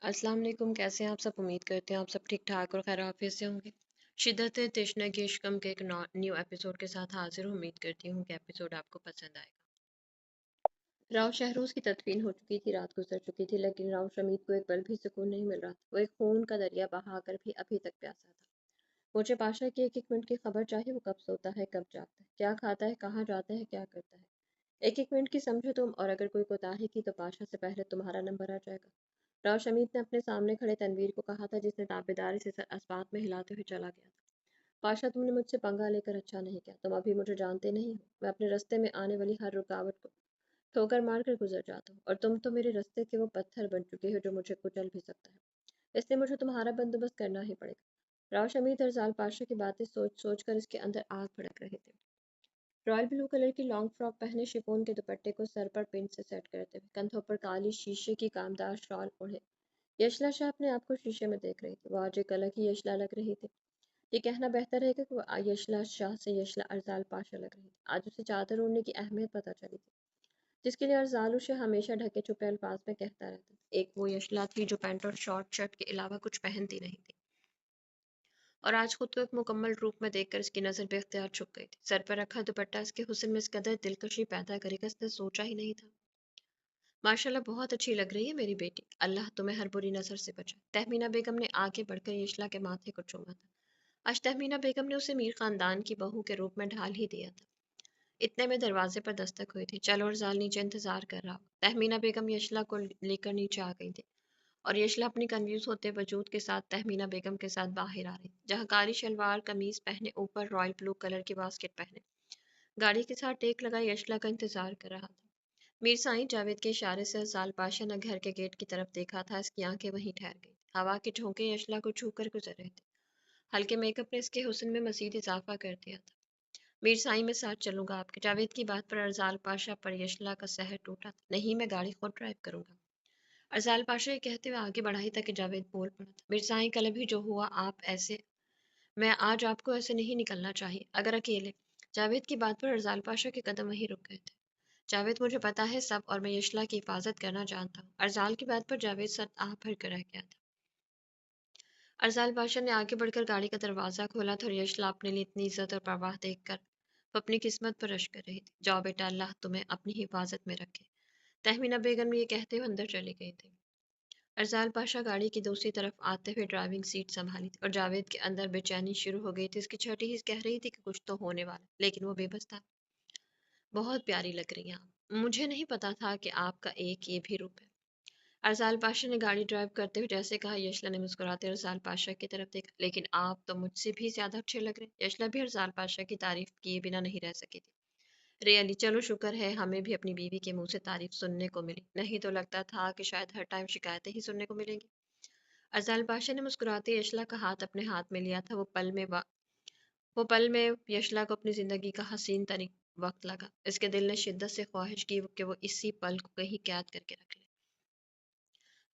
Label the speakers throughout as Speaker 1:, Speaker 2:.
Speaker 1: अस्सलाम वालेकुम। कैसे हैं आप सब? उम्मीद करते हैं आप सब ठीक ठाक और खैर आफियत से होंगे। शिद्दत तशनगी इश्कम के एक न्यू एपिसोड के साथ हाजिर हूँ। उम्मीद करती हूँ कि एपिसोड आपको पसंद आएगा। राव शहरोज की तदफीन हो चुकी थी, रात गुजर चुकी थी, लेकिन राव शमीद को एक पल भी सुकून नहीं मिल रहा था। वो एक खून का दरिया बहाकर भी अभी तक प्यासा था। मुझे पाशा की एक एक मिनट की खबर चाहिए। वो कब सोता है, कब जागता है, क्या खाता है, कहाँ जाता है, क्या करता है। एक एक मिनट की समझो तुम, और अगर कोई कोताही की तो पाशा से पहले तुम्हारा नंबर आ जाएगा। राव शमीद ने अपने सामने खड़े तनवीर को कहा था, जिसने ताबेदारी से सर अस्बात में हिलाते हुए चला गया था। पाशा, तुमने मुझसे पंगा लेकर अच्छा नहीं किया। तुम अभी मुझे जानते नहीं हो। मैं अपने रास्ते में आने वाली हर रुकावट को ठोकर मार कर गुजर जाता हूँ, और तुम तो मेरे रास्ते के वो पत्थर बन चुके हो जो मुझे कुचल भी सकता है। इसलिए मुझे तुम्हारा बंदोबस्त करना ही पड़ेगा। राव शमीद अरजाल पाशा की बातें सोच सोच कर इसके अंदर आग भड़क रहे थे। रॉयल ब्लू कलर की लॉन्ग फ्रॉक पहने, शिफॉन के दुपट्टे को सर पर पिन से सेट करते हुए, कंधों पर काली शीशे की कामदार शॉल ओढ़े, यशला शाह अपने आप को शीशे में देख रही थी। वो आज एक अलग ही यशला लग रही थी। ये कहना बेहतर है कि वो यशला शाह से यशला अरजाल पाशा लग रही थी। आज उसे चादर ओढ़ने की अहमियत पता चली थी, जिसके लिए अरजाल उसे हमेशा ढके छुपे अल्फाज में कहता रहता था। एक वो यशला थी जो पैंट और शॉर्ट शर्ट के अलावा कुछ पहनती नहीं थी, और आज खुद को एक मुकम्मल रूप में देखकर इसकी नज़र बेख्तियार छुप गई थी। सर पर रखा दुपट्टा इसके हुस्न में इस कदर दिलकशी पैदा करेगा, इसने सोचा ही नहीं था। माशाल्लाह, बहुत अच्छी लग रही है मेरी बेटी। अल्लाह तुम्हें हर बुरी नज़र से बचाए। तहमीना बेगम ने आगे बढ़कर यशला के माथे को चूमा था। आज तहमीना बेगम ने उसे मीर खानदान की बहू के रूप में ढाल ही दिया था। इतने में दरवाजे पर दस्तक हुई थी। चलो और जाल नीचे इंतजार कर रहा होगा। तहमीना बेगम यशला को लेकर नीचे आ गई थी, और यशला अपनी कन्फ्यूज होते वजूद के साथ तहमीना बेगम के साथ बाहर आ रही, जहाँ काली शलवार कमीज पहने, ऊपर रॉयल ब्लू कलर की बास्केट पहने, गाड़ी के साथ टेक लगाए यशला का इंतजार कर रहा था। मीर साईं जावेद के इशारे से साल पाशा ने घर के गेट की तरफ देखा था। इसकी आंखें वहीं ठहर गई। हवा के झोंके यशला को छू कर गुजर रहे थे। हल्के मेकअप ने इसके हुस्न में मजीद इजाफा कर दिया था। मीर साईं, मैं साथ चलूंगा आपके। जावेद की बात पर अरजाल पाशा पर यशला का सहर टूटा था। नहीं, मैं गाड़ी खुद ड्राइव करूंगा। अरजाल पाशा ये कहते हुए आगे बढ़ाई था कि जावेद बोल पड़ा था, मीर साईं, कल अभी जो हुआ, आप ऐसे मैं आज आपको ऐसे नहीं निकलना चाहिए, अगर अकेले। जावेद की बात पर अरजाल पाशा के कदम वहीं रुक गए थे। जावेद, मुझे पता है सब, और मैं यशला की हिफाजत करना जानता हूँ। अरजाल की बात पर जावेद सर आह भर कर रह गया था। अरजाल पाशा ने आगे बढ़कर गाड़ी का दरवाज़ा खोला था, और यशला अपने लिए इतनी इज्जत और परवाह देखकर वो अपनी किस्मत पर रश कर रही थी। जाओ बेटा, अल्लाह तुम्हें अपनी हिफाजत में रखे। तहमीना बेगम ये कहते हुए अंदर चली गई थी। अरजाल पाशा गाड़ी की दूसरी तरफ आते हुए ड्राइविंग सीट संभाली थी, और जावेद के अंदर बेचैनी शुरू हो गई थी। इसकी छठी ही कह रही थी कि कुछ तो होने वाला, लेकिन वो बेबस था। बहुत प्यारी लग रही हैं आप। मुझे नहीं पता था कि आपका एक ये भी रूप है। अरसाल पाशा ने गाड़ी ड्राइव करते हुए जैसे कहा। यशला ने मुस्कुराते अरसाल पाशा की तरफ देखा। लेकिन आप तो मुझसे भी ज्यादा अच्छे लग रहे हैं। यशला भी अरसाल पाशा की तारीफ किए बिना नहीं रह सकी थी। रियली, चलो शुक्र है हमें भी अपनी बीवी के मुंह से तारीफ सुनने को मिली, नहीं तो लगता था कि शायद हर टाइम शिकायतें ही सुनने को मिलेंगी। अरसाल पाशा ने मुस्कुराते यशला का हाथ अपने हाथ में लिया था। वो पल में यशला को अपनी जिंदगी का हसीन तरीन वक्त लगा। इसके दिल ने शिद्दत से ख्वाहिश की कि वो इसी पल को कहीं कैद करके रख ले।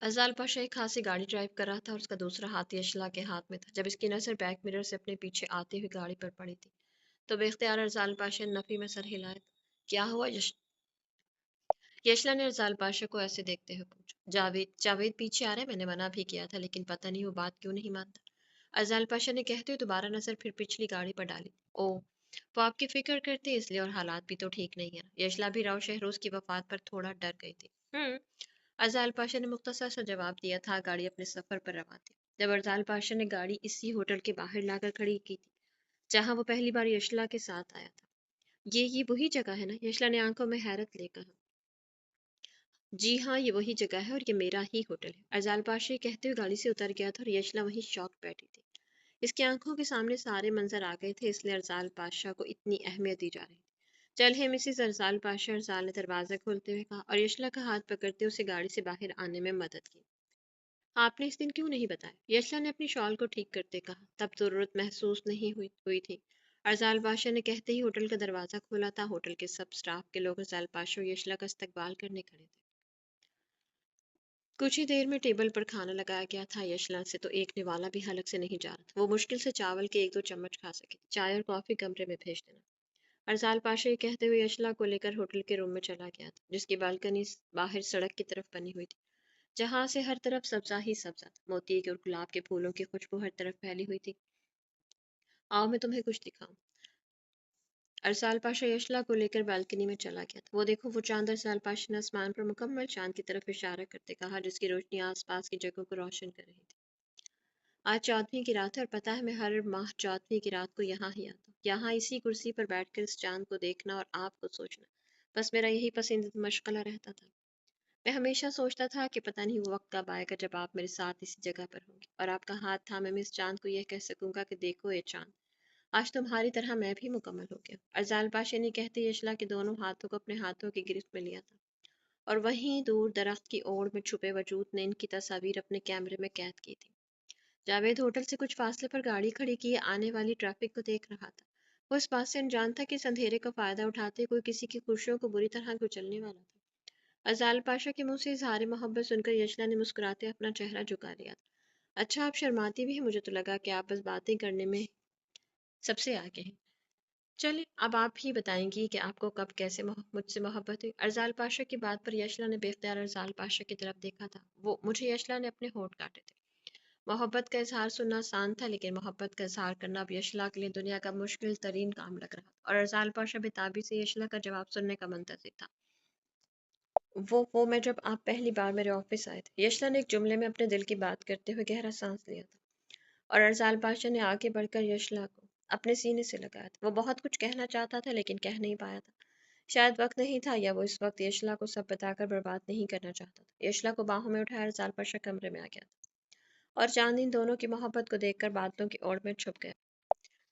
Speaker 1: अज़ाल पाशा एक हाथ से गाड़ी ड्राइव कर रहा था, और उसका दूसरा हाथ यशला के हाथ में था। जब इसकी नज़र बैक मिरर से अपने पीछे आती हुई गाड़ी पर पड़ी थी, तो बेख्तियार अज़ाल पाशा ने नफ़ी में सर हिलाया। क्या हुआ यशला ने अज़ाल पाशा को ऐसे देखते हुए पूछा। जावेद जावेद पीछे आ रहा है, मैंने मना भी किया था, लेकिन पता नहीं वो बात क्यों नहीं मानता। अज़ाल पाशा ने कहते हुए दोबारा नज़र फिर पिछली गाड़ी पर डाली। ओ, वो आपकी फिक्र करते हैं इसलिए, और हालात भी तो ठीक नहीं है ना। यशला भी राव शहरोज की वफात पर थोड़ा डर गई थी। अज़ाल पाशा ने मुख्तसर सा जवाब दिया था। गाड़ी अपने सफर पर रवा थी, जब अरजाल पाशा ने गाड़ी इसी होटल के बाहर लाकर खड़ी की थी, जहां वो पहली बार यशला के साथ आया था। ये वही जगह है ना? यशला ने आंखों में हैरत ले कहा। जी हाँ, ये वही जगह है, और ये मेरा ही होटल है। अरजाल पाशा ये कहते हुए गाड़ी से उतर गया था, और यशला वहीं शौक बैठी थी। इसकी आंखों के सामने सारे मंजर आ गए थे, इसलिए अरजाल पाशा को इतनी अहमियत दी जा रही थी। चल है मिसिस अरजाल पाशा, अरजाल ने दरवाज़ा खोलते हुए कहा, और यशला का हाथ पकड़ते उसे गाड़ी से बाहर आने में मदद की। आपने इस दिन क्यों नहीं बताया? यशला ने अपनी शॉल को ठीक करते कहा। तब जरूरत महसूस नहीं हुई थी। अरजाल पाशा ने कहते ही होटल का दरवाज़ा खोला था। होटल के सब स्टाफ के लोग अरजाल पाशा और यशला का इस्तकबाल करने खड़े थे। कुछ ही देर में टेबल पर खाना लगाया गया था। यशला से तो एक निवाला भी हलक से नहीं जा रहा था। वो मुश्किल से चावल के एक दो चम्मच खा सकी। चाय और कॉफी कमरे में भेज देना। अरसाल पाशा ये कहते हुए यशला को लेकर होटल के रूम में चला गया था, जिसकी बालकनी बाहर सड़क की तरफ बनी हुई थी। जहाँ से हर तरफ सब्जा ही सब्जा था। मोती के और गुलाब के फूलों की खुशबू हर तरफ फैली हुई थी। आओ मैं तुम्हें कुछ दिखाऊं। अरसाल पाशा यशला को लेकर बालकनी में चला गया था। वो देखो वो चांद। अरसाल पाशा ने आसमान पर मुकम्मल चांद की तरफ इशारा करते कहा, जिसकी रोशनी आसपास की जगहों को रोशन कर रही थी। आज 14वीं की रात है और पता है मैं हर माह 14वीं की रात को यहाँ ही आता हूँ, यहाँ इसी कुर्सी पर बैठकर इस चांद को देखना और आपको सोचना, बस मेरा यही पसंदीदा मशगला रहता था। मैं हमेशा सोचता था कि पता नहीं वो वक्त कब आएगा जब आप मेरे साथ इसी जगह पर होंगे और आपका हाथ थामे मैं इस चांद को यह कह सकूंगा कि देखो ये चांद, आज तुम्हारी तरह मैं भी मुकम्मल हो गया। अरजाल पाशा ने कहते यशला के दोनों हाथों को अपने हाथों की गिरफ्त में लिया था और वहीं दूर दरख्त की ओर में छुपे वजूद ने इनकी तस्वीर अपने कैमरे में कैद की थी। जावेद होटल से कुछ फासले पर गाड़ी खड़ी किए आने वाली ट्रैफिक को देख रहा था। वो इस बात से अनजान था कि इस अंधेरे का फायदा उठाते कोई किसी की खुशियों को बुरी तरह कुचलने वाला था। अजाल पाशा के मुंह से इजहार मोहब्बत सुनकर यशना ने मुस्कुराते अपना चेहरा झुका लिया था। अच्छा आप शर्माती भी हैं, मुझे तो लगा कि आप बस बातें करने में सबसे आगे हैं। चलिए अब आप ही बताएंगी कि आपको कब कैसे मुझसे मोहब्बत हुई। अरजाल पाशा की बात पर यशला ने बेख्तियार अरजाल पाशा की तरफ देखा था। वो मुझे यशला ने अपने होंठ काटे थे। मोहब्बत का इजहार सुनना आसान था, लेकिन मोहब्बत का इजहार करना अब यशला के लिए दुनिया का मुश्किल तरीन काम लग रहा था और अरजाल पाशा बेताबी से यशला का जवाब सुनने का मुंतजिर था। वो मैं जब आप पहली बार मेरे ऑफिस आए थे। यशला ने एक जुमले में अपने दिल की बात करते हुए गहरा सांस लिया था और अरजाल पाशा ने आगे बढ़कर यशला को अपने सीने से लगाया था। वो बहुत कुछ कहना चाहता था लेकिन कह नहीं पाया था। शायद वक्त नहीं था या वो इस वक्त यशला को सब बताकर बर्बाद नहीं करना चाहता था। यशला को बाहों में उठाया अरजाल पाशा कमरे में आ गया था और चांद इन दोनों की मोहब्बत को देखकर बादलों की ओर में छुप गया।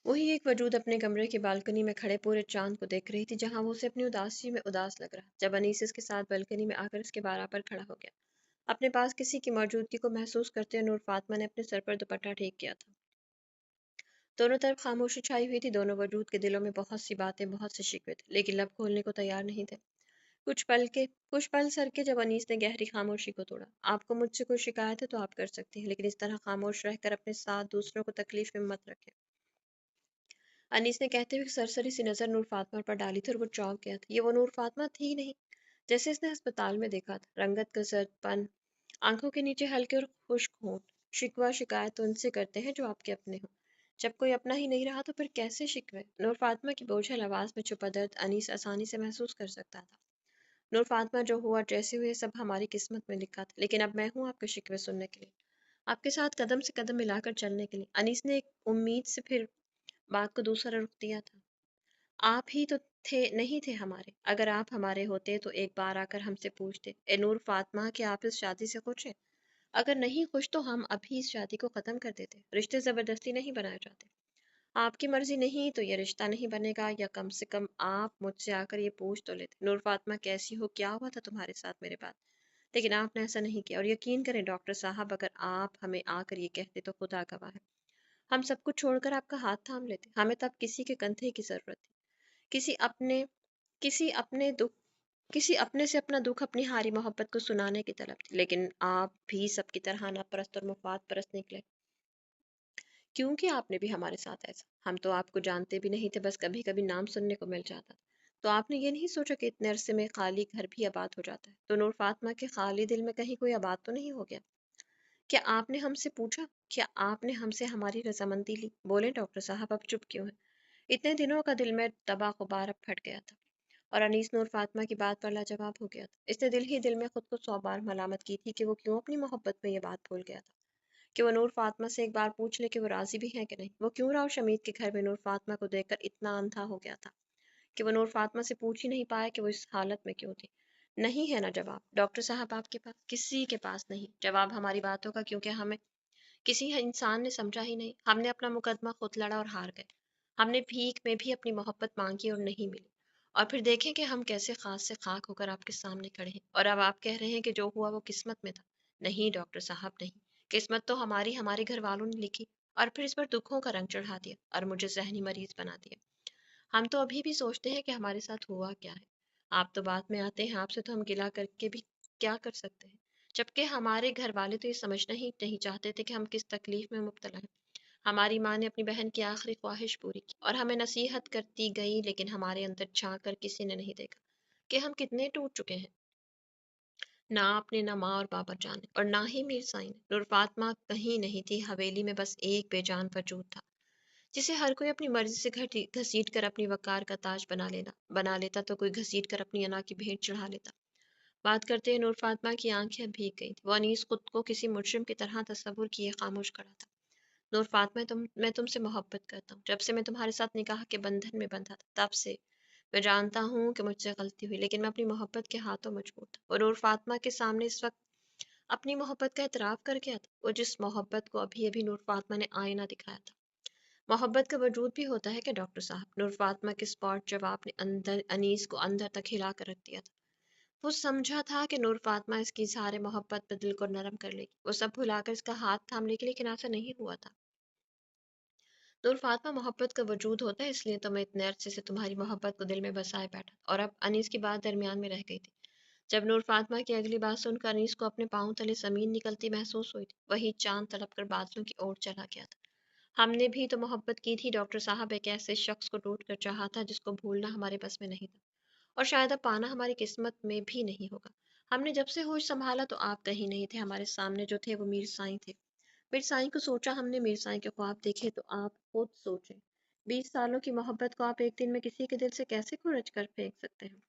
Speaker 1: वही एक वजूद अपने कमरे की बालकनी में खड़े पूरे चांद को देख रही थी, जहां वो उसे अपनी उदासी में उदास लग रहा। जब अनीस इसके साथ बालकनी में आकर इसके बराबर खड़ा हो गया, अपने पास किसी की मौजूदगी को महसूस करते हुए नूर फातिमा ने अपने सर पर दुपट्टा ठीक किया था। दोनों तरफ खामोशी छाई हुई थी। दोनों वजूद के दिलों में बहुत सी बातें, बहुत से शिकवे थे, लेकिन लब खोलने को तैयार नहीं थे। कुछ पल सर के जब अनीस ने गहरी खामोशी को तोड़ा। आपको मुझसे कोई शिकायत है तो आप कर सकती हैं, लेकिन इस तरह खामोश रहकर अपने साथ दूसरों को तकलीफ में मत रखें। अनीस ने कहते हुए सरसरी सी नजर नूर फातिमा पर डाली थी और वो चौंक गया था। ये वो नूर फातिमा थी नहीं जैसे इसने अस्पताल में देखा था। रंगत का जर्दपन, आंखों के नीचे हल्के और खुश्क होंठ। शिकवा शिकायत तो उनसे करते हैं जो आपके अपने हों। जब कोई अपना ही नहीं रहा तो फिर कैसे शिकवे। नूर फातिमा की बोझल आवाज में छुपा दर्द अनीस आसानी से महसूस कर सकता था। नूर फातिमा जो हुआ जैसे हुए सब हमारी किस्मत में लिखा था, लेकिन अब मैं हूँ आपके शिकवे सुनने के लिए, आपके साथ कदम से कदम मिलाकर चलने के लिए। अनीस ने एक उम्मीद से फिर बात को दूसरा रुख दिया था। आप ही तो थे, नहीं थे हमारे। अगर आप हमारे होते तो एक बार आकर हमसे पूछते, ए नूर फातिमा कि आप इस शादी से खुश हैं? अगर नहीं खुश तो हम अभी इस शादी को खत्म कर देते। रिश्ते जबरदस्ती नहीं बनाए जाते। आपकी मर्जी नहीं तो ये रिश्ता नहीं बनेगा, या कम से कम आप मुझसे आकर ये पूछ तो लेते, नूर फातिमा कैसी हो, क्या हुआ था तुम्हारे साथ मेरे बाद। लेकिन आपने ऐसा नहीं किया और यकीन करें डॉक्टर साहब, अगर आप हमें आकर ये कहते तो खुदा गवाह है, हम सब कुछ छोड़कर आपका हाथ थाम लेते। हमें तब किसी के कंधे की जरूरत थी, किसी अपने किसी अपने दुख किसी अपने से अपना दुख, अपनी हारी मोहब्बत को सुनाने की तलब थी। लेकिन आप भी सबकी तरह नापरस्त और मुफाद परस्त निकले, क्योंकि आपने भी हमारे साथ ऐसा। हम तो आपको जानते भी नहीं थे, बस कभी कभी नाम सुनने को मिल जाता था। तो आपने ये नहीं सोचा कि इतने अरसे में खाली घर भी आबाद हो जाता है। तो नूर फातिमा के खाली दिल में कहीं कोई आबाद तो नहीं हो गया? क्या आपने हमसे पूछा? क्या आपने हमसे हमारी रजामंदी ली? बोले डॉक्टर साहब, अब चुप क्यों है? इतने दिनों का दिल में दबा गुबार अब फट गया था और अनीस नूर फातिमा की बात पर लाजवाब हो गया था। इसने दिल ही दिल में खुद को 100 बार मलामत की थी कि वो क्यों अपनी मोहब्बत में ये बात भूल गया था, कि वो नूर फातिमा से एक बार पूछ ले कि वो राजी भी है कि नहीं। वो क्यों राव शमीद के घर में नूर फातिमा को देखकर इतना अंधा हो गया था कि वो नूर फातिमा से पूछ ही नहीं पाया कि वो इस हालत में क्यों थी। नहीं है ना जवाब डॉक्टर साहब आपके पास? किसी के पास नहीं जवाब हमारी बातों का, क्योंकि हमें किसी इंसान ने समझा ही नहीं। हमने अपना मुकदमा खुद लड़ा और हार गए। हमने भीख में भी अपनी मोहब्बत मांगी और नहीं मिली। और फिर देखें कि हम कैसे खास से खाक होकर आपके सामने खड़े हैं और अब आप कह रहे हैं कि जो हुआ वो किस्मत में था। नहीं डॉक्टर साहब नहीं, किस्मत तो हमारी हमारे घर वालों ने लिखी और फिर इस पर दुखों का रंग चढ़ा दिया और मुझे जहनी मरीज बना दिया। हम तो अभी भी सोचते हैं कि हमारे साथ हुआ क्या है। आप तो बाद में आते हैं, आपसे तो हम गिला करके भी क्या कर सकते हैं। जबकि हमारे घर वाले तो ये समझना ही नहीं चाहते थे कि हम किस तकलीफ में मुब्तला हैं। हमारी माँ ने अपनी बहन की आखिरी ख्वाहिश पूरी की और हमें नसीहत करती गई, लेकिन हमारे अंदर झांक कर किसी ने नहीं देखा कि हम कितने टूट चुके हैं। ना आपने ना माँ और बाबर जाने और ना ही मीर साईं ने। नूर फातिमा कहीं नहीं थी, हवेली में बस एक बेजान वजूद था जिसे हर कोई अपनी मर्जी से घसीट कर अपनी वकार का ताज बना लेता, तो कोई घसीट कर अपनी अना की भेंट चढ़ा लेता। बात करते ही नूर फातिमा की आंखें भीग गई थी। वो अनीस खुद को किसी मुजरिम की तरह तस्वुर किए खामोश खड़ा था। नूर फातिमा, मैं तुमसे मोहब्बत करता हूँ। जब से मैं तुम्हारे साथ निकाह के बंधन में बंधा था तब से। मैं जानता हूँ कि मुझसे गलती हुई, लेकिन मैं अपनी मोहब्बत के हाथों मजबूर था। और नूर फातिमा के सामने इस वक्त अपनी मोहब्बत का एतराफ़ कर गया था, वो जिस मोहब्बत को अभी अभी नूर फातिमा ने आईना दिखाया था। मोहब्बत का वजूद भी होता है क्या डॉक्टर साहब? नूर फातिमा के स्पॉट जवाब ने अंदर अनीस को अंदर तक हिला कर रख दिया था। वो समझा था कि नूर फातिमा इसकी इज़हार मोहब्बत पर दिल को नरम कर लेगी, वो सब भुलाकर इसका हाथ थाम लेगी, लेकिन ऐसा नहीं हुआ था। नूर फातिमा, मोहब्बत का वजूद होता है, इसलिए तो मैं इतने अरसे से तुम्हारी मोहब्बत को दिल में बसाए बैठा। और अब अनीस की बात दरमियान में रह गई थी। जब नूर फातिमा की अगली बात सुनकर अनीस को अपने पाँव तले ज़मीन निकलती महसूस हुई थी, वही चाँद तड़प कर बादलों की ओर चला गया था। हमने भी तो मोहब्बत की थी डॉक्टर साहब, एक ऐसे शख्स को ढूंढ कर चाहा था जिसको भूलना हमारे बस में नहीं था, और शायद अब पाना हमारी किस्मत में भी नहीं होगा। हमने जब से होश संभाला तो आप कहीं नहीं थे, हमारे सामने जो थे वो मीर साईं थे। मीर साईं को सोचा हमने, मीर साईं के ख्वाब देखे, तो आप खुद सोचें। 20 सालों की मोहब्बत को आप एक दिन में किसी के दिल से कैसे खुरच कर फेंक सकते हैं?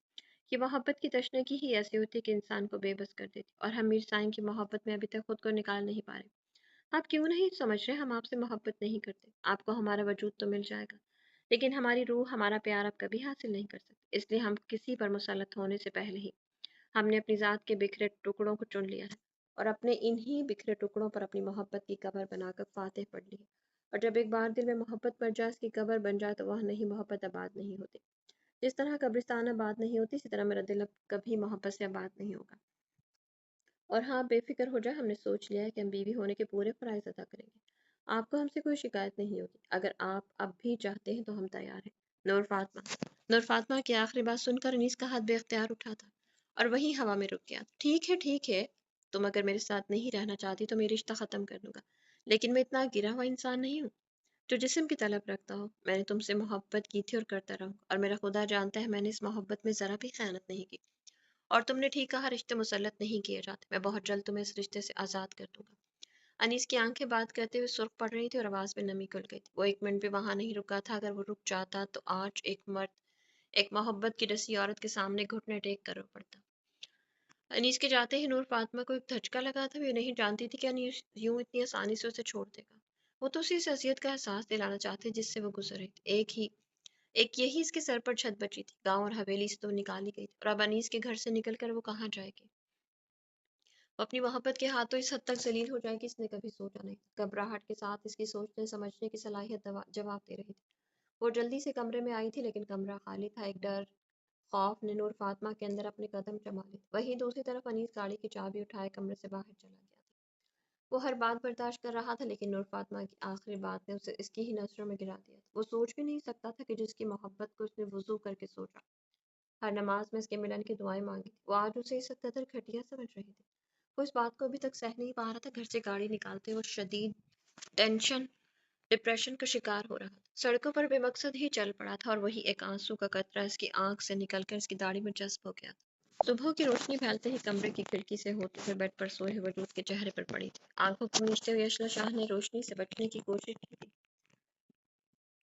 Speaker 1: ये मोहब्बत की तशनगी ही ऐसी होती है कि इंसान को बेबस कर देती, और हम मीर साईं की मोहब्बत में अभी तक खुद को निकाल नहीं पा रहे। आप क्यों नहीं समझ रहे? हम आपसे मोहब्बत नहीं करते। आपको हमारा वजूद तो मिल जाएगा, लेकिन हमारी रूह, हमारा प्यार आप कभी हासिल नहीं कर सकते। इसलिए हम किसी पर मुसल्लत होने से पहले ही हमने अपनी ज़ात के बिखरे टुकड़ों को चुन लिया है, और अपने इन्हीं बिखरे टुकड़ों पर अपनी मोहब्बत की कब्र बनाकर फातेह पढ़ ली है। और जब एक बार दिल में मोहब्बत पड़ जाए, उसकी कब्र बन जाए, तो वह नहीं मोहब्बत आबाद नहीं होती। जिस तरह कब्रिस्तान आबाद नहीं होती, इसी तरह मेरा दिल अब कभी मोहब्बत से आबाद नहीं होगा। और हाँ, बेफिक्र हो जाए, हमने सोच लिया है कि हम बीवी होने के पूरे फ़राइज़ अदा करेंगे। आपको हमसे कोई शिकायत नहीं होगी। अगर आप अब भी चाहते हैं तो हम तैयार हैं। नूर फातिमा। नूर फातिमा की आखिरी बात सुनकर अनीस का हाथ बेख्तियार उठा था और वहीं हवा में रुक गया। ठीक है, ठीक है। तुम अगर मेरे साथ नहीं रहना चाहती तो मैं रिश्ता ख़त्म कर दूंगा, लेकिन मैं इतना गिरा हुआ इंसान नहीं हूँ जो जिस्म की तलब रखता हो। मैंने तुमसे मोहब्बत की थी और करता रहूँ, और मेरा खुदा जानता है मैंने इस मोहब्बत में ज़रा भी खयानत नहीं की। और तुमने ठीक कहा, रिश्ते मुसल्लत नहीं किए जाते। मैं बहुत जल्द तुम्हें इस रिश्ते से आज़ाद कर दूंगा। अनीस की आंखें बात करते हुए सुर्ख पड़ रही थी और आवाज़ में नमी घुल गई थी। वो एक मिनट भी वहां नहीं रुका था। अगर वो रुक जाता तो आज एक मर्द एक मोहब्बत की रसी औरत के सामने घुटने टेक कर रो पड़ता। अनीस के जाते ही नूर फातिमा को एक धचका लगा था। वो नहीं जानती थी कि अनीस यूं इतनी आसानी से उसे छोड़ देगा। वो तो उसी अजियत का एहसास दिलाना चाहती जिससे वो गुजर रही थी। एक यही इसके सर पर छत बची थी। गांव और हवेली से तो निकाली गई थी, और अब अनीस के घर से निकलकर वो कहाँ जाएगी? वो अपनी मोहब्बत के हाथों इस हद तक जलील हो जाएगी, इसने कभी सोचा नहीं। घबराहट के साथ इसकी सोचने समझने की सलाहियत जवाब दे रही थी। वो जल्दी से कमरे में आई थी, लेकिन कमरा खाली था। एक डर, खौफ ने नूर फातिमा के अंदर अपने कदम जमा लिए। वहीं दूसरी तरफ अनीस गाड़ी की चाबी उठाए कमरे से बाहर चला गया था। वो हर बात बर्दाश्त कर रहा था, लेकिन नूर फातिमा की आखिरी बात ने उसे इसकी ही नजरों में गिरा दिया था। वो सोच भी नहीं सकता था कि जिसकी मोहब्बत को उसने वजू करके सोचा, हर नमाज में इसके मिलन की दुआएं मांगी थी, वो आज उसे इस कदर घटिया समझ रही थी। वो इस बात को अभी तक सह नहीं पा रहा था। घर से गाड़ी निकालते वो शदीद टेंशन, डिप्रेशन का शिकार हो रहा था। सड़कों पर बेमकसद ही चल पड़ा था, और वही एक आंसू का कतरा इसकी आंख से निकलकर इसकी दाढ़ी में जज्ब हो गया था। सुबह की रोशनी फैलते ही कमरे की खिड़की से होते हुए बेड पर सोए वजूद के चेहरे पर पड़ी थी। आंखों को मीचते हुए अशला शाह ने रोशनी से बचने की कोशिश की थी,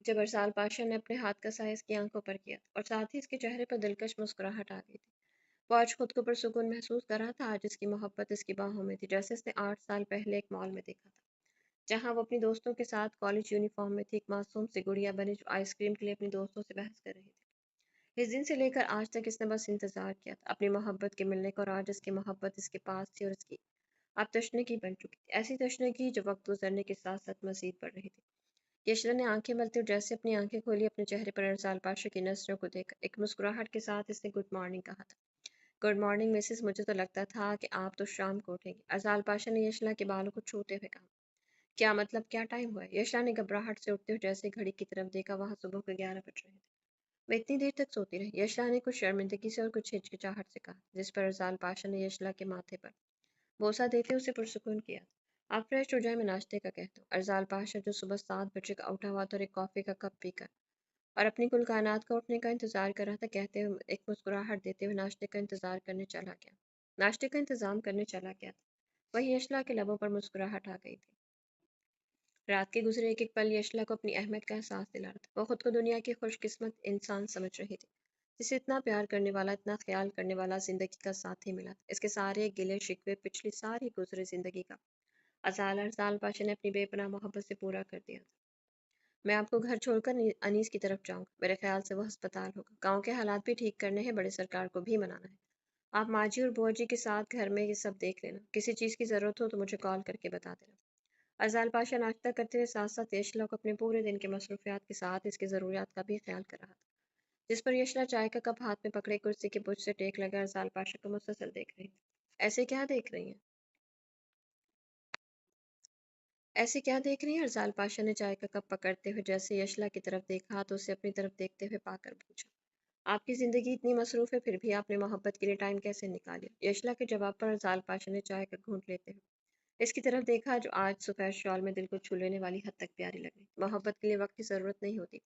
Speaker 1: जब अरसाल पाशा ने अपने हाथ का साया इसकी आंखों पर किया, और साथ ही इसके चेहरे पर दिलकश मुस्कुराहट आ गई थी। वो आज खुद को पुरसुकून महसूस कर रहा था। आज इसकी मोहब्बत इसकी बाहों में थी, जैसे इसने 8 साल पहले एक मॉल में देखा था, जहाँ वो अपनी दोस्तों के साथ कॉलेज यूनिफॉर्म में थी, एक मासूम सी गुड़िया बनी जो आइसक्रीम के लिए अपनी दोस्तों से बहस कर रही थी। इस दिन से लेकर आज तक इसने बस इंतजार किया था अपनी मोहब्बत के मिलने का, और आज इसकी मोहब्बत इसके पास थी, और इसकी अब तशनगी बन चुकी थी। ऐसी तशनगी जो वक्त गुजरने के साथ साथ मजीद बढ़ रही थी। यशरा ने आंखें मलते और जैसे अपनी आंखें खोली, अपने चेहरे पर अरसाल पाशा की नजरों को देखा, एक मुस्कुराहट के साथ इसने गुड मॉर्निंग कहा था। गुड मॉर्निंग मिसेस, मुझे तो लगता था कि आप तो शाम को उठेंगी। अरसाल पाशा ने यशला के बालों को छूते हुए कहा। क्या मतलब, क्या टाइम हुआ है? यशला ने घबराहट से उठते हुए जैसे घड़ी की तरफ देखा, वहां सुबह के 11 बज रहे थे। मैं इतनी देर तक सोती रही, यशला ने कुछ शर्मिंदगी से और कुछ हिचकिचाहट से कहा, जिस पर अरसाल पाशा ने यशला के माथे पर बोसा देते उसे पुरसुकून किया। आप फ्रेश हो जाए, मैं नाश्ते का कहता हूँ। अरसाल पाशा जो सुबह 7 बजे का उठा हुआ था, और एक कॉफ़ी का कप पीकर और अपनी कुल कायनात का उठने का इंतजार कर रहा था, कहते हुए एक मुस्कुराहट देते हुए नाश्ते का इंतजार करने चला गया। नाश्ते का इंतजाम करने चला गया था। वहीं यशला के लबों पर मुस्कुराहट आ गई थी। रात के गुजरे एक एक पल यशला को अपनी अहमियत का एहसास दिला रहा था। वो खुद को दुनिया की खुशकिस्मत इंसान समझ रही थी, जिसे इतना प्यार करने वाला, इतना ख्याल करने वाला जिंदगी का साथी मिला था। इसके सारे गिले शिकवे पिछली सारी गुजरी जिंदगी का अजाल अरसाल पाशा ने अपनी बेपनाह मोहब्बत से पूरा कर दिया था। मैं आपको घर छोड़कर अनीस की तरफ जाऊंगा। मेरे ख्याल से वो अस्पताल होगा। गांव के हालात भी ठीक करने हैं, बड़े सरकार को भी मनाना है। आप माँ जी और बुआ जी के साथ घर में ये सब देख लेना। किसी चीज़ की ज़रूरत हो तो मुझे कॉल करके बता देना। अज़ाल पाशा नाश्ता करते हुए साथ साथ यशला को अपने पूरे दिन के मसरूफियात के साथ इसकी ज़रूरियात का भी ख्याल कर रहा था। जिस पर यशला चाय का कप हाथ में पकड़े कुर्सी के बुर्ज से टेक लगा अज़ाल पाशा को मुसलसल देख रही थी। ऐसे क्या देख रही हैं? अरजाल पाशा ने चाय का कप पकड़ते हुए जैसे यशला की तरफ देखा तो उसे अपनी तरफ देखते हुए पाकर पूछा, आपकी जिंदगी इतनी मसरूफ है फिर भी आपने मोहब्बत के लिए टाइम कैसे निकाला? यशला के जवाब पर अरजाल पाशा ने चाय का घूंट लेते हुए इसकी तरफ देखा, जो आज सफेद शॉल में दिल को छू लेने वाली हद तक प्यारी लग रही। मोहब्बत के लिए वक्त की जरूरत नहीं होती,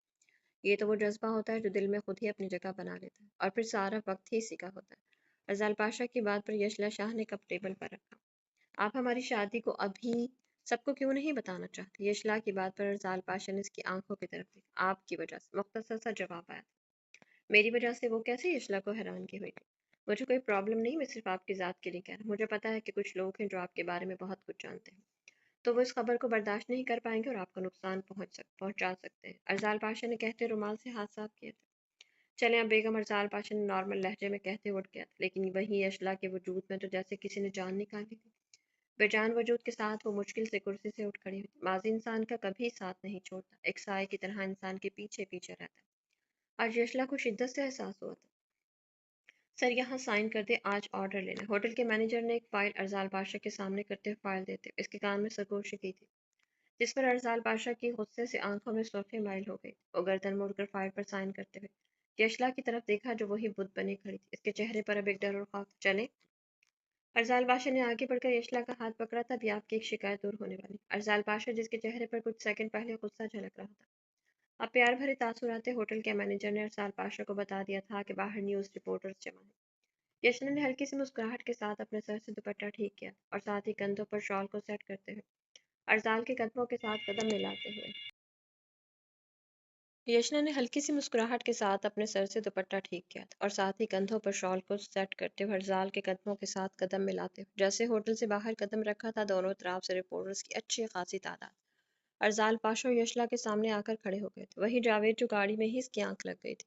Speaker 1: ये तो वो जज्बा होता है जो दिल में खुद ही अपनी जगह बना लेता है और फिर सारा वक्त ही इसी का होता है। अरजाल पाशा की बात पर यशला शाह ने कप टेबल पर रखा। आप हमारी शादी को अभी सबको क्यों नहीं बताना चाहते? यशला की बात पर अरजाल पाशा ने इसकी आंखों की तरफ देखा। आपकी वजह से, मुख्तसर सा जवाब आया। मेरी वजह से? वो कैसे? यशला को हैरानगी हुई थी। मुझे कोई प्रॉब्लम नहीं, मैं सिर्फ आपकी ज़ात के लिए कह रहा हूँ। मुझे पता है कि कुछ लोग हैं जो आपके बारे में बहुत कुछ जानते हैं, तो वो इस खबर को बर्दाश्त नहीं कर पाएंगे और आपको नुकसान पहुंचा सकते हैं। अरजाल पाशा ने कहते रुमाल से हाथ साफ किए थे। चले अब बेगम, अरजाल पाशा ने नॉर्मल लहजे में कहते उठ गया था, लेकिन वहीं यशला के वजूद में तो जैसे किसी ने जान निकाली थी। बेजान वजूद के साथ वो मुश्किल से कुर्सी से उठ खड़ी हुई। माजी इंसान का कभी साथ नहीं छोड़ता, एक साए की तरह इंसान के पीछे पीछे रहता है। आज यशला को शिद्दत से एहसास हुआ था। सर यहाँ साइन कर दे, आज ऑर्डर लेना। होटल के मैनेजर ने एक फाइल अरजाल पाशा के सामने करते हुए फाइल देते हुए इसके कान में सरगोशी की थी, जिस पर अरजाल पाशा की गुस्से से आंखों में सुर्खी माइल हो गई। वो गर्दन मुड़कर फाइल पर साइन करते हुए यशला की तरफ देखा, जो वही बुत बनी खड़ी थी। इसके चेहरे पर अब एक डर और खौफ। चले? अरजाल पाशा ने आगे बढ़कर यशला का हाथ पकड़ा, तभी आपकी एक शिकायत दूर होने वाली। अरजाल पाशा, जिसके चेहरे पर कुछ सेकंड पहले गुस्सा झलक रहा था, अब प्यार भरे तासुराते होटल के मैनेजर ने अरजाल पाशा को बता दिया था कि बाहर न्यूज़ रिपोर्टर्स जमा हैं। यशला ने हल्की सी मुस्कुराहट के साथ अपने सर से दुपट्टा ठीक किया और साथ ही कंधों पर शॉल को सेट करते हुए अरजाल के कदमों के साथ कदम मिलाते हुए यशना ने हल्की सी मुस्कुराहट के साथ अपने सर से दुपट्टा ठीक किया था और साथ ही कंधों पर शॉल को सेट करते हुए हरजाल के कदमों के साथ कदम मिलाते हुए जैसे होटल से बाहर कदम रखा था, दोनों तरफ से रिपोर्टर्स की अच्छी खासी तादाद अरजाल पाशा और यशला के सामने आकर खड़े हो गए थे। वहीं जावेद, जो गाड़ी में ही इसकी आंख लग गई थी,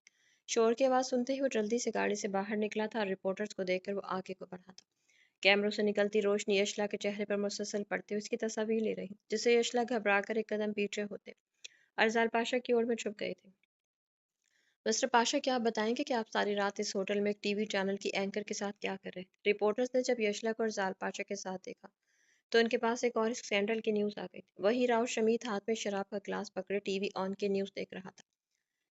Speaker 1: शोर की आवाज़ सुनते ही वो जल्दी से गाड़ी से बाहर निकला था और रिपोर्टर्स को देखकर वो आगे को बढ़ा था। कैमरों से निकलती रोशनी यशला के चेहरे पर मुसलसल पड़ती हुई उसकी तस्वीर ले रही, जिससे यशला घबरा कर एक कदम पीछे होते अरजाल पाशा की ओर में छुप गए थे। मिस्टर पाशा, क्या आप बताएंगे कि आप सारी रात इस होटल में एक टीवी चैनल की एंकर के साथ क्या कर रहे हैं? रिपोर्टर्स ने जब यशला को अरजाल पाशा के साथ देखा तो उनके पास एक और स्कैंडल की न्यूज़ आ गई थी। वही राव शमीत हाथ में शराब का ग्लास पकड़े टीवी ऑन के न्यूज़ देख रहा था,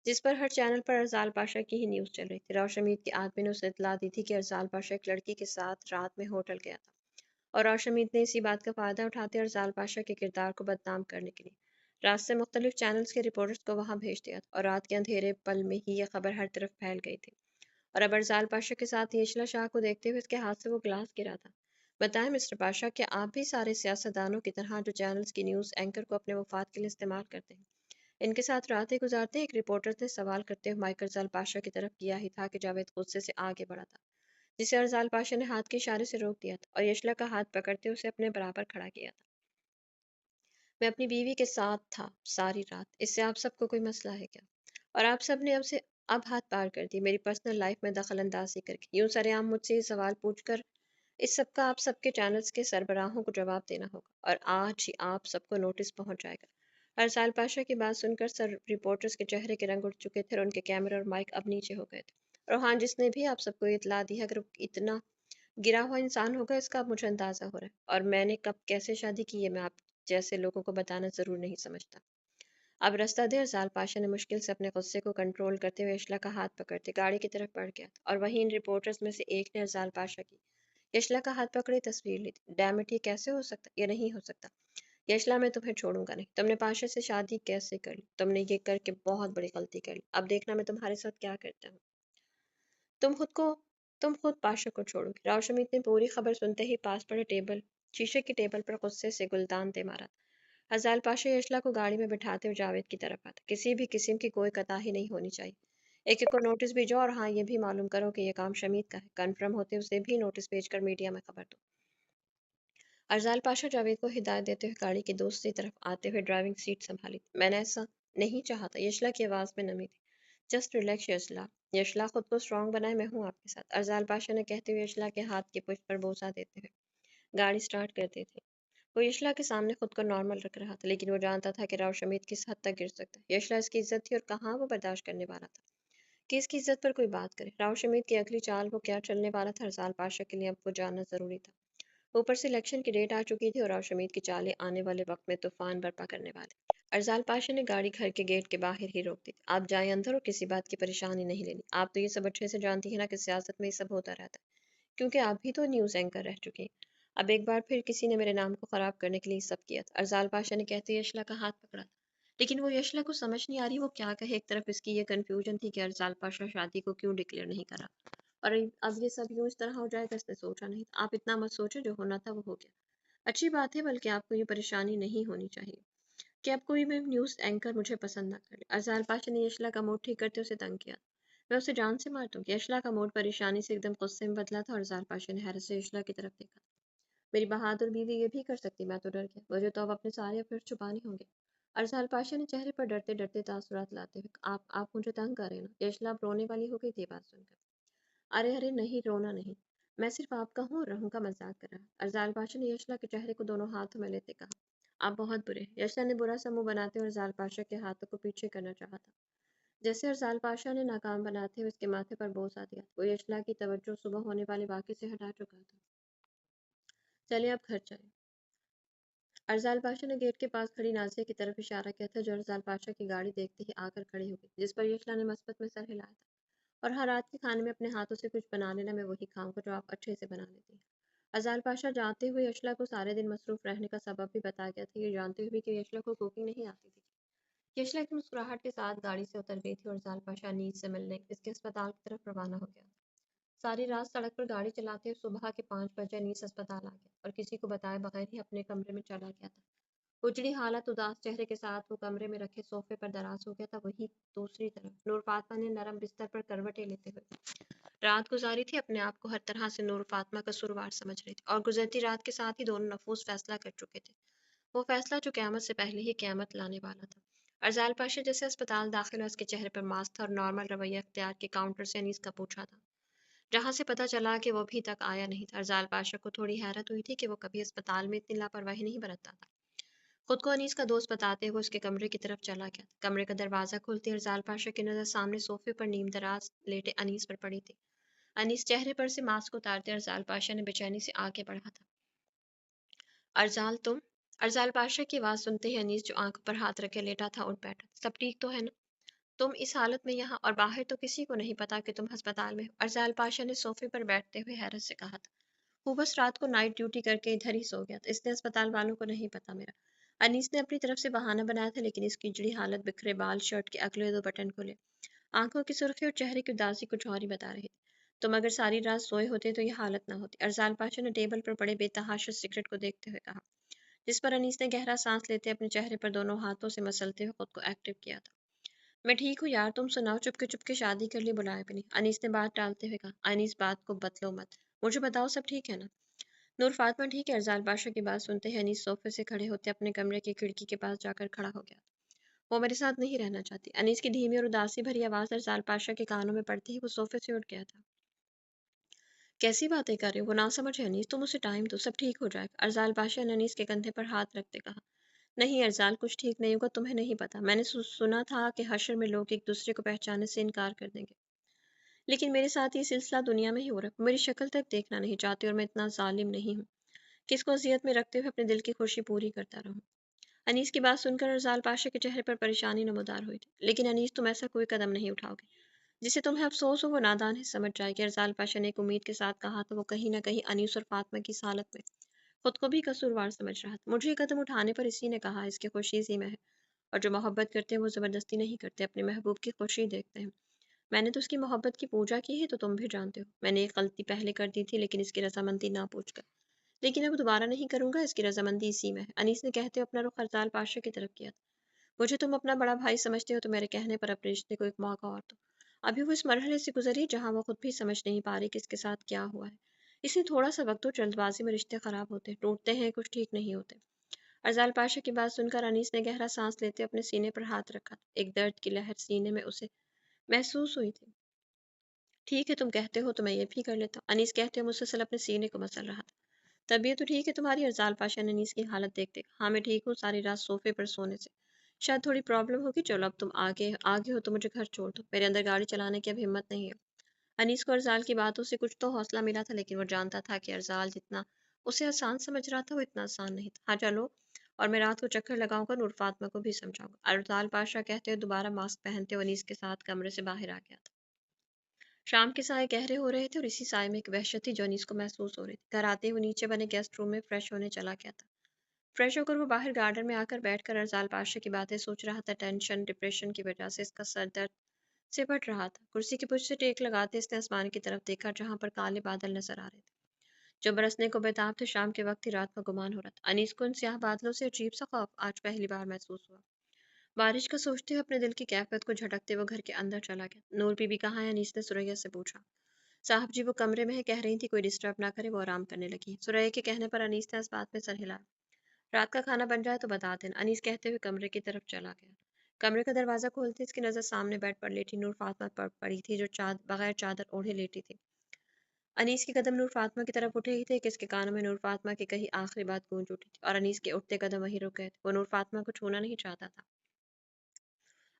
Speaker 1: जिस पर हर चैनल पर अरजाल पाशा की ही न्यूज़ चल रही थी। राव शमीत के आदमी ने उसे इतला दी थी कि अरजाल पाशा एक लड़की के साथ रात में होटल गया था और राव शमीत ने इसी बात का फायदा उठाते अरजाल पाशा के किरदार को बदनाम करने के लिए रात से मुख्तलिफ चैनल्स के रिपोर्टर्स को वहां भेज दिया था और रात के अंधेरे पल में ही यह खबर हर तरफ फैल गई थी। और अब अरजाल पाशा के साथ यशला शाह को देखते हुए उसके हाथ से वो ग्लास गिरा था। बताएं मिस्टर पाशा, क्या आप भी सारे सियासतदानों की तरह जो चैनल्स की न्यूज़ एंकर को अपने मुफाद के लिए इस्तेमाल करते हैं, इनके साथ रातें गुजारते हैं? एक रिपोर्टर ने सवाल करते हुए माइक अरजाल पाशा की तरफ किया ही था कि जावेद गुस्से से आगे बढ़ा था, जिसे अरजाल पाशा ने हाथ के इशारे से रोक दिया था और यशला का हाथ पकड़ते उसे अपने बराबर खड़ा किया था। मैं अपनी बीवी के साथ था सारी रात, इससे आप सबको कोई मसला है क्या? और आप सब ने अब हाथ पार कर दिए मेरी पर्सनल लाइफ में दखल अंदाजी करके, यूं सरेआम मुझसे ये सवाल पूछकर। इस सब का आप सबके चैनल्स के सरबराहों को जवाब देना होगा और आज ही आप सबको नोटिस पहुंच जाएगा। अरसाल पाशा की बात सुनकर सर रिपोर्टर्स के चेहरे के रंग उठ चुके थे और उनके कैमरे और माइक अब नीचे हो गए थे। और हाँ, जिसने भी आप सबको ये इतला दी है, अगर वो इतना गिरा हुआ इंसान होगा इसका अब मुझे अंदाजा हो रहा है, और मैंने कब कैसे शादी की है मैं आप जैसे लोगों को बताना जरूर नहीं समझता। अब रास्ता दे। अरसाल पाशा ने मुश्किल से अपने गुस्से को कंट्रोल करते हुए यशला का हाथ पकड़ते गाड़ी की तरफ बढ़ गया था और वहीं इन रिपोर्टर्स में से एक ने अरसाल पाशा की यशला का हाथ पकड़े तस्वीर ली थी। डैम इट, ये कैसे हो सकता? ये नहीं हो सकता यशला, मैं तुम्हें छोड़ूंगा नहीं। तुमने पाशा से शादी कैसे कर ली? तुमने ये करके बहुत बड़ी गलती कर ली। अब देखना मैं तुम्हारे साथ क्या करता हूँ। तुम खुद को तुम खुद पाशा को छोड़ोगी। रावशमीत ने पूरी खबर सुनते ही पास पड़े शीशे की टेबल पर गुस्से से गुलदान दे मारा। हजाल पाशा यशला को गाड़ी में बिठाते हुए जावेद की तरफ आता। किसी भी किस्म की कोई कताही नहीं होनी चाहिए। एक एक को नोटिस भेजो और हाँ ये भी मालूम करो कि ये काम शमीत का है। कन्फर्म होते उसे भी नोटिस भेजकर मीडिया में खबर दो। अरजाल पाशा जावेद को हिदायत देते हुए गाड़ी की दूसरी तरफ आते हुए ड्राइविंग सीट संभाली। मैंने ऐसा नहीं चाहा था। यशला की आवाज में नमी थी। Just relax यशला। यशला खुद को स्ट्रांग बनाए, मैं हूँ आपके साथ, अरजाल पाशा ने कहते हुए यशला के हाथ की पुष्ट पर बोसा देते हुए गाड़ी स्टार्ट करते थे। वो यशला के सामने खुद को नॉर्मल रख रहा था, लेकिन वो जानता था कि राव शमीत किस हद तक गिर सकता है। यशला इसकी इज्जत थी और कहाँ वो बर्दाश्त करने वाला था कि इसकी इज्जत पर कोई बात करे। राव शमीत की अगली चाल, वो क्या चलने वाला था, अरजाल पाशा के लिए अब वो जानना जरूरी था। ऊपर से इलेक्शन की डेट आ चुकी थी और राव शमीत की चालें आने वाले वक्त में तूफान बर्पा करने वाले। अरजाल पाशा ने गाड़ी घर के गेट के बाहर ही रोक दी। आप जाए अंदर और किसी बात की परेशानी नहीं लेनी। आप तो ये सब अच्छे से जानती है ना कि सियासत में ये सब होता रहता है, क्योंकि आप भी तो न्यूज़ एंकर रह चुकी हैं। अब एक बार फिर किसी ने मेरे नाम को खराब करने के लिए सब किया था। अरजाल पाशा ने कहते ही यशला का हाथ पकड़ा था, लेकिन वो यशला को समझ नहीं आ रही वो क्या कहे। एक तरफ इसकी ये कन्फ्यूजन थी कि अरजाल पाशा शादी को क्यों डिक्लेयर नहीं करा, और अब ये सब यूं इस तरह हो जाएगा इसने सोचा नहीं था। आप इतना मत सोचो, जो होना था वो हो गया। अच्छी बात है, बल्कि आपको ये परेशानी नहीं होनी चाहिए कि अब कोई भी न्यूज़ एंकर मुझे पसंद ना करे। अरजाल पाशा ने यशला का मूड ठीक करते उसे तंग किया। मैं उसे जान से मार दूंगी। यशला का मूड परेशानी से एकदम गुस्से में बदला था और अरजाल पाशा ने हैरत से यशला की तरफ देखा। मेरी बहादुर बीवी ये भी कर सकती, मैं तो डर गया। मुझे तो अब अपने सारे अफेयर छुपाने होंगे। अरसाल पाशा ने चेहरे पर डरते डरते तासुरात लाते हुए, आप मुझे तंग कर रहे हैं ना। यशला अब रोने वाली हो गई थी बात सुनकर। अरे अरे नहीं, रोना नहीं, मैं सिर्फ आपका हूँ और रहूं का मजाक कर रहा। अरजाल पाशा ने यशला के चेहरे को दोनों हाथों में लेते कहा, आप बहुत बुरे हैं। यशला ने बुरा सा मुंह बनाते हुए अरजाल पाशा के हाथों को पीछे करना चाहा था। जैसे अरजाल पाशा ने नाकाम बनाते हुए उसके माथे पर बोझ आ दिया। वो यशला की तवज्जो सुबह होने वाले वाक़े से हटा चुका था। चलिए अब घर चलें। अरजाल पाशा ने गेट के पास खड़ी नाज़िया की तरफ इशारा किया था, जो अरजाल पाशा की गाड़ी देखते ही आकर खड़ी हो गई, जिस पर यशला ने मस्बत में सर हिलाया था। और हर रात के खाने में अपने हाथों से कुछ बना लेना, मैं वही खाऊंगा जो आप अच्छे से बना लेती हैं। अरजाल पाशा जाते हुए यशला को सारे दिन मसरूफ रहने का सबब भी बता गया था, ये जानते हुए भी कि यशला को कुकिंग नहीं आती थी। यशला की मुस्कुराहट के साथ गाड़ी से उतर गई थी और अरजाल पाशा नींद से मिलने इसके अस्पताल की तरफ रवाना हो गया। सारी रात सड़क पर गाड़ी चलाते हुए सुबह के 5 बजे अनीस अस्पताल आ गया और किसी को बताए बगैर ही अपने कमरे में चला गया था। उजड़ी हालत, उदास चेहरे के साथ वो कमरे में रखे सोफे पर दराज हो गया था। वहीं दूसरी तरफ नूर फातमा ने नरम बिस्तर पर करवटें लेते हुए रात गुजारी थी। अपने आप को हर तरह से नूर फातमा का कसूरवार समझ रही थी और गुजरती रात के साथ ही दोनों नफूस फैसला कर चुके थे, वो फैसला जो क़यामत से पहले ही क़यामत लाने वाला था। अरजाल पाशा जैसे अस्पताल दाखिल हुआ, उसके चेहरे पर मास्क था और नॉर्मल रवैया अख्तियार के काउंटर से अनीस का पूछा था, जहाँ से पता चला कि वो अभी तक आया नहीं था। अरजाल पाशा को थोड़ी हैरत हुई थी कि वो कभी अस्पताल में इतनी लापरवाही नहीं बरतता था। खुद को अनीस का दोस्त बताते हुए उसके कमरे की तरफ चला गया। कमरे का दरवाजा खुलते अरजाल पाशा की नजर सामने सोफे पर नीम दराज लेटे अनीस पर पड़ी थी। अनीस चेहरे पर से मास्क उतारते अरजाल पाशा ने बेचैनी से आगे बढ़ा था। अरजाल तुम। अरजाल पाशा की आवाज सुनते ही अनीस, जो आंखों पर हाथ रखे लेटा था, उठ बैठा। सब ठीक तो है ना? तुम इस हालत में यहाँ और बाहर तो किसी को नहीं पता कि तुम अस्पताल में हो? अरजाल पाशा ने सोफे पर बैठते हुए हैरत से कहा था। वो बस रात को नाइट ड्यूटी करके इधर ही सो गया था, इसलिए अस्पताल वालों को नहीं पता मेरा। अनीस ने अपनी तरफ से बहाना बनाया था, लेकिन इसकी जड़ी हालत, बिखरे बाल, शर्ट के अगले दो बटन खुले, आंखों की सुर्खी और चेहरे की उदासी कुछ और ही बता रही थी। तुम अगर सारी रात सोए होते तो ये हालत ना होती। अरजाल पाशा ने टेबल पर पड़े बेतहाशा सिगरेट को देखते हुए कहा, जिस पर अनीस ने गहरा सांस लेते अपने चेहरे पर दोनों हाथों से मसलते हुए खुद को एक्टिव किया था। मैं ठीक हूँ यार, तुम सुनाओ। चुपके चुपके शादी कर ली, बुलाए भी नहीं, अनीस ने बात टालते हुए कहा। अनीस, बात को बतलो मत, मुझे बताओ सब ठीक है ना? नूर फातिमा ठीक है। अरजाल पाशा की बात सुनते ही अनीस सोफे से खड़े होते अपने कमरे की खिड़की के पास जाकर खड़ा हो गया। वो मेरे साथ नहीं रहना चाहती। अनीस की धीमी और उदासी भरी आवाज अरजाल पाशा के कानों में पड़ते ही वो सोफे से उठ गया था। कैसी बातें कर रहे हो? वो ना समझे अनीस, तुम उसे टाइम दो, सब ठीक हो जाएगा। अरजाल पाशा ने अनीस के कंधे पर हाथ रखते कहा। नहीं अरजाल, कुछ ठीक नहीं होगा, तुम्हें नहीं पता। मैंने सुना था कि हशर में लोग एक दूसरे को पहचानने से इनकार कर देंगे, लेकिन मेरे साथ ये सिलसिला दुनिया में ही हो रहा है। मेरी शक्ल तक देखना नहीं चाहती और मैं इतना जालिम नहीं हूँ किसको अजियत में रखते हुए अपने दिल की खुशी पूरी करता रहूं। अनीस की बात सुनकर अरजाल पाशा के चेहरे पर परेशानी नमूदार हुई थी। लेकिन अनीस, तुम ऐसा कोई कदम नहीं उठाओगे जिसे तुम्हें अफसोस हो। वो नादान है, समझ जाएगी। अरजाल पाशा ने एक उम्मीद के साथ कहा तो वो कहीं ना कहीं अनीस और फातिमा की इस हालत में खुद को भी कसूरवार समझ रहा था। मुझे ये कदम उठाने पर इसी ने कहा, इसकी खुशी इसी में है, और जो मोहब्बत करते हैं वो ज़बरदस्ती नहीं करते, अपने महबूब की खुशी देखते हैं। میں نے تو اس کی محبت کی پوجا کی ہے تو تم بھی جانتے ہو. میں نے ایک غلطی پہلے کر دی تھی لیکن اس کی رضامندی نہ پوچھ کر. لیکن اب دوبارہ نہیں کروں گا. اس کی رضامندی اسی میں ہے. انیس نے کہتے ہوئے اپنا رخ ارزال پاشا کی طرف کیا تھا. مجھے تم اپنا بڑا بھائی سمجھتے ہو تو میرے کہنے پر اپنے رشتے کو ایک موقع اور دو. ابھی وہ اس مرحلے سے گزری جہاں وہ خود بھی سمجھ نہیں پا رہی کہ اس کے ساتھ کیا ہوا ہے. اس لیے تھوڑا سا وقت ہو. جلد بازی میں رشتے خراب ہوتے ٹوٹتے ہیں, کچھ ٹھیک نہیں ہوتے. ارزال پاشا کی بات سن کر انیس نے گہرا سانس لیتے اپنے سینے پر ہاتھ رکھا. ایک درد کی لہر سینے میں اسے محسوس ہوئی تھی. ٹھیک ہے تم کہتے ہو تو میں یہ بھی کر لیتا ہوں. انیس کہتے ہوئے مسلسل اپنے سینے کو مسل رہا تھا. طبیعت تو ٹھیک ہے تمہاری؟ ارزال پاشا نے انیس کی حالت دیکھتے. ہاں میں ٹھیک ہوں, ساری رات صوفے پر سونے سے شاید تھوڑی پرابلم ہوگی. چلو اب تم آگے آگے ہو تو مجھے گھر چھوڑ دو. میرے اندر گاڑی چلانے کی اب ہمت نہیں ہے. انیس کو ارزال کی باتوں سے کچھ تو حوصلہ ملا تھا لیکن وہ جانتا تھا کہ ارزال جتنا اسے آسان سمجھ رہا تھا وہ اتنا آسان نہیں تھا. ہاں چلو, اور میں رات کو چکر لگاؤں گا. نور فاطمہ کو بھی سمجھاؤں گا. ارزال پاشا کہتے ہوئے دوبارہ ماسک پہنتے ہوئے انیس کے ساتھ کمرے سے باہر آ گیا تھا. شام کے سائے گہرے ہو رہے تھے اور اسی سائے میں ایک وحشت تھی جو انیس کو محسوس ہو رہی تھی. گھر آتے ہوئے نیچے بنے گیسٹ روم میں فریش ہونے چلا گیا تھا. فریش ہو کر وہ باہر گارڈن میں آ کر بیٹھ کر ارزال پاشا کی باتیں سوچ رہا تھا. ٹینشن ڈپریشن کی وجہ سے اس کا سر درد سے بڑھ رہا تھا. کرسی کی پشت سے ٹیک لگاتے اس نے آسمان کی طرف دیکھا جہاں پر کالے بادل نظر آ رہے تھے جو برسنے کو بےتاب تھے. شام کے وقت ہی رات کا گمان ہو رہا تھا. انیس کو ان سیاہ بادلوں سے عجیب سا خوف آج پہلی بار محسوس ہوا. بارش کا سوچتے ہوئے اپنے دل کی کیفیت کو جھٹکتے وہ گھر کے اندر چلا گیا. نور بی بی کہاں ہے؟ انیس نے سریا سے پوچھا. صاحب جی وہ کمرے میں ہے, کہہ رہی تھی کوئی ڈسٹرب نہ کرے, وہ آرام کرنے لگی. سریا کے کہنے پر انیس نے اس بات میں سر ہلایا. رات کا کھانا بن جائے تو بتا دینا. انیس کہتے ہوئے کمرے کی طرف چلا گیا. کمرے کا دروازہ کھولتے اس کی نظر سامنے بیڈ پر لیٹی نور فاطمہ پر پڑی تھی جو بغیر چادر اوڑھے لیٹی تھی. انیس کے قدم نور فاطمہ کی طرف اٹھے ہی تھے کہ اس کے کانوں میں نور فاطمہ کی کہی آخری بات گونج اٹھی تھی اور انیس کے اٹھتے قدم وہیں رک گئے تھے. وہ نور فاطمہ کو چھونا نہیں چاہتا تھا.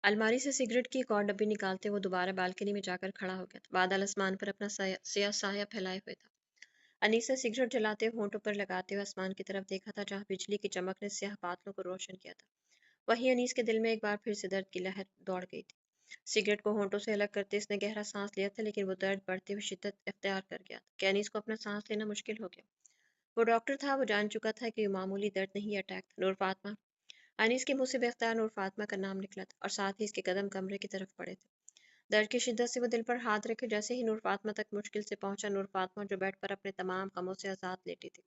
Speaker 1: الماری سے سگریٹ کی ایک اور ڈبی نکالتے وہ دوبارہ بالکنی میں جا کر کھڑا ہو گیا تھا. بادل آسمان پر اپنا سیاہ سایہ پھیلائے ہوئے تھا. انیس نے سگریٹ جلاتے ہوئے ہونٹوں پر لگاتے ہوئے آسمان کی طرف دیکھا تھا جہاں بجلی کی چمک نے سیاہ بادلوں کو روشن کیا تھا. وہیں انیس کے دل میں ایک بار پھر سے درد کی لہر دوڑ گئی تھی. سگریٹ کو ہونٹوں سے الگ کرتے اس نے گہرا سانس لیا تھا لیکن وہ درد بڑھتے ہوئے شدت اختیار کر گیا تھا کہ انیس کو اپنا سانس لینا مشکل ہو گیا. وہ ڈاکٹر تھا, وہ جان چکا تھا کہ یہ معمولی درد نہیں, اٹیک تھا. نور فاطمہ. انیس کے منہ سے بے اختیار نور فاطمہ کا نام نکلا تھا اور ساتھ ہی اس کے قدم کمرے کی طرف پڑے تھے. درد کی شدت سے وہ دل پر ہاتھ رکھے جیسے ہی نور فاطمہ تک مشکل سے پہنچا. نور فاطمہ جو بیڈ پر اپنے تمام غموں سے آزاد لیٹی تھی,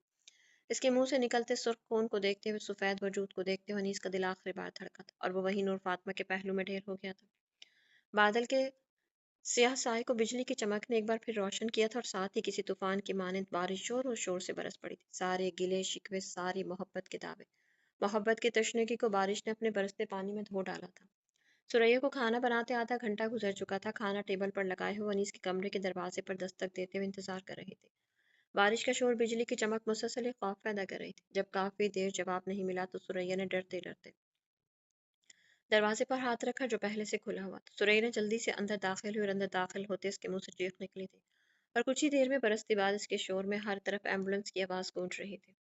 Speaker 1: اس کے منہ سے نکلتے سرخ خون کو دیکھتے ہوئے, سفید وجود کو دیکھتے ہوئے انیس کا دل آخری بار دھڑکا تھا اور وہ وہیں نور فاطمہ کے پہلو میں ڈھیر ہو گیا تھا. بادل کے سیاہ سائے کو بجلی کی چمک نے ایک بار پھر روشن کیا تھا اور ساتھ ہی کسی طوفان کی مانند بارش زور و شور سے برس پڑی تھی. سارے گلے شکوے, ساری محبت کے دعوے, محبت کی تشنگی کو بارش نے اپنے برستے پانی میں دھو ڈالا تھا. سریا کو کھانا بناتے آدھا گھنٹہ گزر چکا تھا. کھانا ٹیبل پر لگائے ہوئے انیس کے کمرے کے دروازے پر دستک دیتے ہوئے انتظار کر رہی تھی. بارش کا شور, بجلی کی چمک مسلسل ایک خوف پیدا کر رہی تھی. جب کافی دیر جواب نہیں ملا تو سریا نے ڈرتے ڈرتے دروازے پر ہاتھ رکھا جو پہلے سے کھلا ہوا تھا. سریا نے جلدی سے اندر داخل ہوئی اور اندر داخل ہوتے اس کے منہ سے چیخ نکلی تھی اور کچھ ہی دیر میں برستی بارش کے شور میں ہر طرف ایمبولینس کی آواز گونج رہی تھی.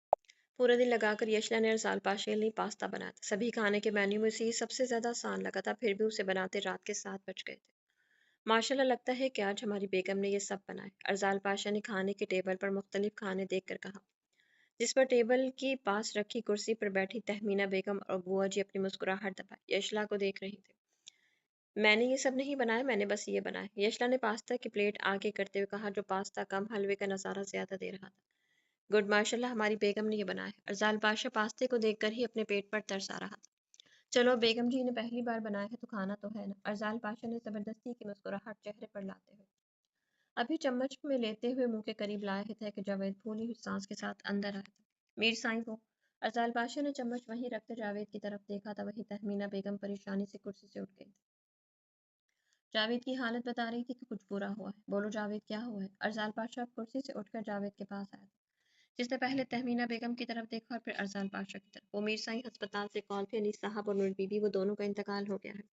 Speaker 1: پورا دن لگا کر یشلا نے ارزال پاشا کے لیے پاستا بنایا تھا. سبھی کھانے کے مینیو میں سے یہ سب سے زیادہ آسان لگا تھا, پھر بھی اسے بناتے رات کے 7 بج گئے تھے. ماشاءاللہ لگتا ہے کہ آج ہماری بیگم نے یہ سب بنائے, ارزال پاشا نے کھانے کے ٹیبل پر مختلف کھانے دیکھ کر کہا, جس پر ٹیبل کی پاس رکھی کرسی پر بیٹھی تہمینہ بیگم اور بوا جی اپنی مسکراہٹ دبائے یشلا کو دیکھ رہی تھی. میں نے یہ سب نہیں بنایا, میں نے بس یہ بنایا. یشلا نے پاستا کی پلیٹ آگے کرتے ہوئے کہا جو پاستا کم حلوے کا نظارہ زیادہ دے رہا تھا. گڈ, ماشاءاللہ ہماری بیگم نے یہ بنایا ہے. ارزال پاشا پاستے کو دیکھ کر ہی اپنے پیٹ پر ترس آ رہا تھا. چلو بیگم جی نے پہلی بار بنایا ہے تو کھانا تو ہے نا, ارزال پاشا نے زبردستی کی مسکراہٹ چہرے پر لاتے ہوئے ابھی چمچ میں لیتے ہوئے منہ کے قریب لائے تھے کہ جاوید پھولی ہوئی سانس کے ساتھ اندر آیا تھا. میر سائیں کو. ارزال پاشا نے چمچ وہیں رکھتے جاوید کی طرف دیکھا تھا. وہی تہمینہ بیگم پریشانی سے کرسی سے اٹھ گئی تھی. جاوید کی حالت بتا رہی تھی کہ کچھ برا ہوا ہے. بولو جاوید کیا ہوا ہے؟ ارزال پاشا کرسی سے اٹھ کر جاوید کے پاس آیا تھا, جس نے پہلے تہمینہ بیگم کی طرف دیکھا اور پھر ارزال پاشا کی طرف. وہ میر سائیں ہسپتال سے کال تھی, انیس صاحب اور نور بی بی, وہ دونوں کا انتقال ہو گیا ہے.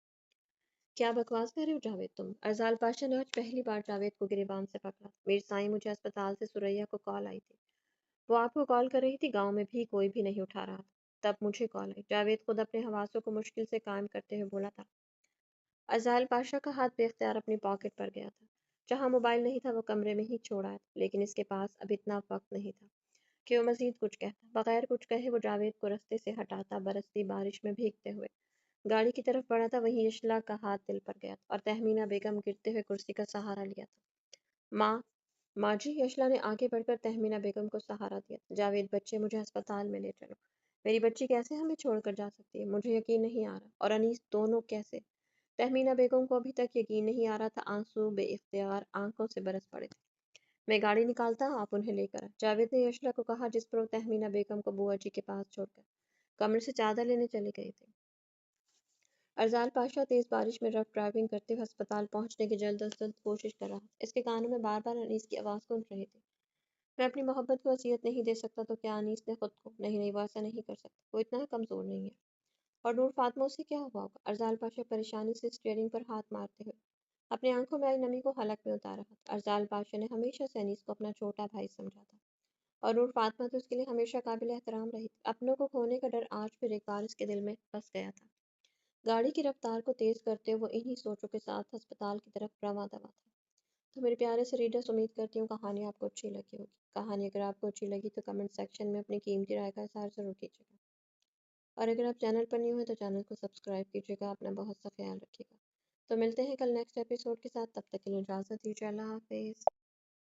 Speaker 1: کیا بکواس کر رہے ہو جاوید تم؟ ارزال پاشا نے آج پہلی بار جاوید کو گریبان سے پکڑا. میر سائیں مجھے اسپتال سے سریا کو کال آئی تھی. وہ آپ کو کال کر رہی تھی, گاؤں میں بھی کوئی بھی نہیں اٹھا رہا تھا, تب مجھے کال آئی. جاوید خود اپنے حواسوں کو مشکل سے قائم کرتے ہوئے بولا تھا. ارزال پاشا کا ہاتھ بے اختیار اپنی پاکٹ پر گیا تھا. جہاں موبائل نہیں تھا وہ کمرے میں ہی چھوڑا تھا, لیکن اس کے پاس اب اتنا وقت نہیں تھا کہ وہ مزید کچھ کہتا. بغیر کچھ کہے وہ جاوید کو رستے سے ہٹاتا, برستی بارش میں بھیگتے ہوئے گاڑی کی طرف بڑھا تھا، وہیں اشلا کا ہاتھ دل پر گیا تھا اور تہمینہ بیگم گرتے ہوئے کرسی کا سہارا لیا تھا۔ ماں ماں جی، اشلا نے آگے بڑھ کر تہمینہ بیگم کو سہارا دیا۔ جاوید بچے، مجھے ہسپتال میں لے چلو۔ میری بچی کیسے ہمیں چھوڑ کر جا سکتی ہے؟ مجھے یقین نہیں آ رہا۔ اور انیس، دونوں کیسے؟ تہمینہ بیگم کو ابھی تک یقین نہیں آ رہا تھا، آنسو بے اختیار آنکھوں سے برس پڑے تھے۔ میں گاڑی نکالتا ہوں، آپ انہیں لے کر آئیں، جاوید نے اشلا کو کہا، جس پر وہ تہمینہ بیگم کو بوا جی کے پاس چھوڑ کر کمرے سے چادر لینے چلے گئے تھے۔ ارزال پاشا تیز بارش میں رف ڈرائیونگ کرتے ہوئے ہسپتال پہنچنے کی جلد از جلد کوشش کر رہا تھا۔ اس کے کانوں میں بار بار انیس کی آواز گونج رہی تھی، میں اپنی محبت کو اذیت نہیں دے سکتا تو کیا؟ انیس نے خود کو، نہیں نہیں، وہ ایسا نہیں کر سکتا، وہ اتنا کمزور نہیں ہے۔ اور نور فاطمہ، اسے کیا ہوا ہوگا؟ ارزال پاشا پریشانی سے اسٹیئرنگ پر ہاتھ مارتے ہوئے اپنی آنکھوں میں آئی نمی کو حلق میں اتار رہا تھا۔ ارزال پاشا نے ہمیشہ سے انیس کو اپنا چھوٹا بھائی سمجھا تھا اور نور فاطمہ تو اس کے لیے ہمیشہ قابل احترام رہی تھی۔ اپنوں کو کھونے کا ڈر آج پھر ایک بار اس کے دل میں بس گیا تھا۔ گاڑی کی رفتار کو تیز کرتے ہوئے وہ انہی سوچوں کے ساتھ ہسپتال کی طرف رواں دوا تھا۔ تو میرے پیارے سے ریڈرز، امید کرتی ہوں کہانی آپ کو اچھی لگی ہوگی۔ کہانی اگر آپ کو اچھی لگی تو کمنٹ سیکشن میں اپنی قیمتی رائے کا اظہار ضرور کیجیے گا، اور اگر آپ چینل پر نیو ہیں تو چینل کو سبسکرائب کیجیے گا۔ اپنا بہت سا خیال رکھیے گا۔ تو ملتے ہیں کل نیکسٹ ایپیسوڈ کے ساتھ، تب تک کے لیے اجازت دیجیے، اللہ حافظ۔